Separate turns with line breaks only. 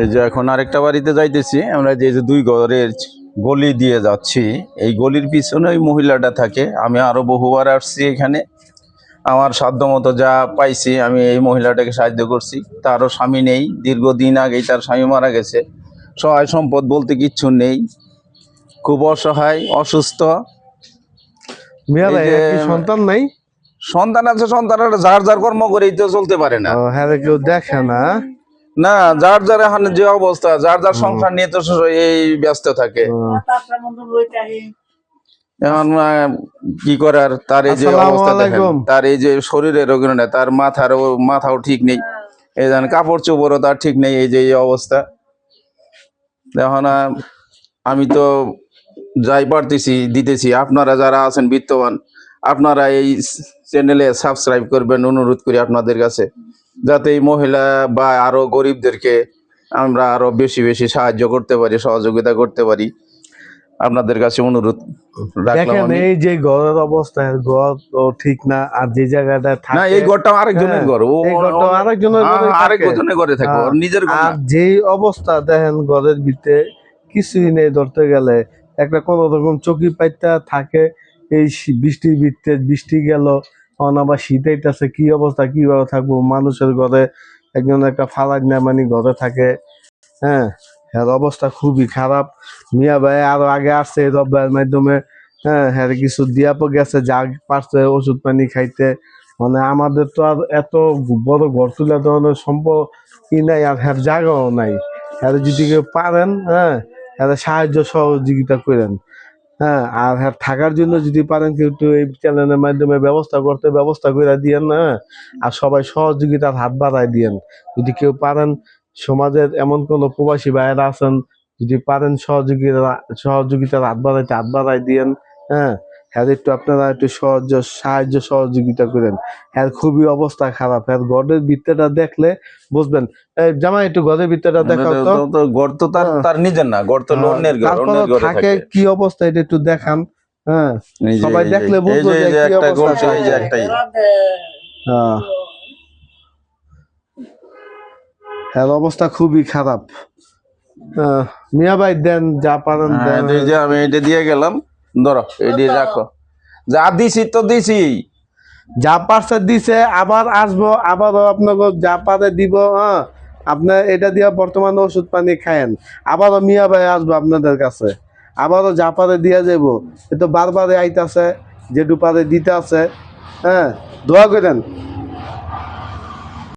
এই যে এখন আরেকটা বাড়িতে যাইতেছি আমরা, যে যে 2 ঘরের গলি দিয়ে যাচ্ছি, এই গলির পিছনে ওই মহিলাটা থাকে। আমি আরো বহুবার আসছি এখানে, আমার সাধ্যমতো যা পাইছি আমি এই মহিলাটাকে সাহায্য করছি। তারও স্বামী নেই, দীর্ঘদিন আগেই তার স্বামী মারা গেছে। সহায় সম্পদ বলতে কিচ্ছু নেই, খুব অসহায়, অসুস্থ।
মিয়া
এই
ভাই
যে
কি সন্তান নাই?
সন্তান আছে, সন্তানরা যার যার কর্ম করেই তো চলতে পারে না।
হ্যাঁ, কেউ দেখে না।
না, যার যার এখন যে অবস্থা, যার যার সংসার নিয়ে তো এই ব্যস্ত থাকে। এখন কি করার, তার এই যে অবস্থা দেখেন, তার এই যে শরীরের রোগী না, তার মাথাও ঠিক নেই, এই যেন কাপড় চোপড়ও তার ঠিক নেই, এই যে এই অবস্থা। এখন আমি তো যাই পারতেছি দিতেছি। আপনারা যারা আছেন বিত্তবান, আপনারা এই চ্যানেলে সাবস্ক্রাইব করবেন, অনুরোধ করি আপনাদের কাছে, যাতে এই মহিলা বা আরো গরিবদেরকে আমরা আরো বেশি বেশি সাহায্য করতে পারি, সহযোগিতা করতে পারি। আপনাদের কাছে অনুরোধ রাখলাম।
দেখেন এই যে ঘরের অবস্থা, ঘর তো ঠিক না, আর যে জায়গাটা থাকে
না, এই ঘরটা আরেকজনের ঘর, আরেকজনের ঘরে থাকে, ওর নিজের ঘর না।
আর যে অবস্থা দেখেন ঘরের ভিতরে কিছুই নেই, ধরতে গেলে একটা কোন রকম চকি পাইতা থাকে। এই বৃষ্টির ভিতরে, বৃষ্টি গেল, আবার শীত আইতাছে, কি অবস্থা, কিভাবে থাকবো মানুষের ঘরে? একজন একটা ফালাক না মানে ঘরে থাকে। হ্যাঁ, এর অবস্থা খুবই খারাপ। মিয়া ভাই আরো আগে আসছে রব্বাইয়ের মাধ্যমে, হ্যাঁ হ্যাঁ কিছু দিয়া গেছে, যা পারছে ওষুধ পানি খাইতে। মানে আমাদের তো আর এত বড় ঘর তুলে ধরনের সম্পদ ই নাই, আর হ্যাঁ জায়গাও নাই। হ্যাঁ যদি কেউ পারেন, হ্যাঁ হ্যাঁ সাহায্য সহযোগিতা করেন। হ্যাঁ, আর হ্যাঁ থাকার জন্য যদি পারেন কেউ একটু এই চ্যানেলের মাধ্যমে ব্যবস্থা করে দিয়েন না। আর সবাই সহযোগিতার হাত বাড়ায় দিয়েন যদি কেউ পারেন। সমাজের এমন কোন প্রবাসী ভাইয়েরা আছেন, যদি পারেন সহযোগিতার হাত বাড়াই দিয়েন। হ্যাঁ, হ্যাঁ একটু আপনারা একটু সাহায্য সহযোগিতা করেন। হ্যাঁ খুবই অবস্থা খারাপ, হ্যাঁ ঘরের ভিতরটা দেখলে বুঝবেন। জামাই একটু ঘরের ভিতরটা দেখাও তো।
ঘর তো তার নিজের না, ঘর তো অন্যের ঘর, অন্যের ঘরে থাকে।
কি অবস্থা এটা একটু দেখান। হ্যাঁ, সবাই দেখলে
এই
বুঝবো যে কি
একটা
অবস্থা।
এই যে একটাই।
হ্যাঁ অবস্থা খুবই খারাপ। মিয়া ভাই দেন যা পারেন দেন।
এই যে আমি এটা দিয়ে গেলাম, ধরো এই দিয়ে রাখো, যা দিছি তো দিছি,
যা পারছে দিছে, আবার আসবো, আবারও আপনাকে যা পারে দিব। হ্যাঁ, আপনার এটা দিয়ে বর্তমানে ওষুধ পানি খায়েন, আবারও মিয়া ভাই আসবো আপনাদের কাছে, আবারও যা পারে দিয়া যাব। এ তো বারবারে আইতাছে, যেটু পারে দিতে আছে। হ্যাঁ, দোয়া করেন।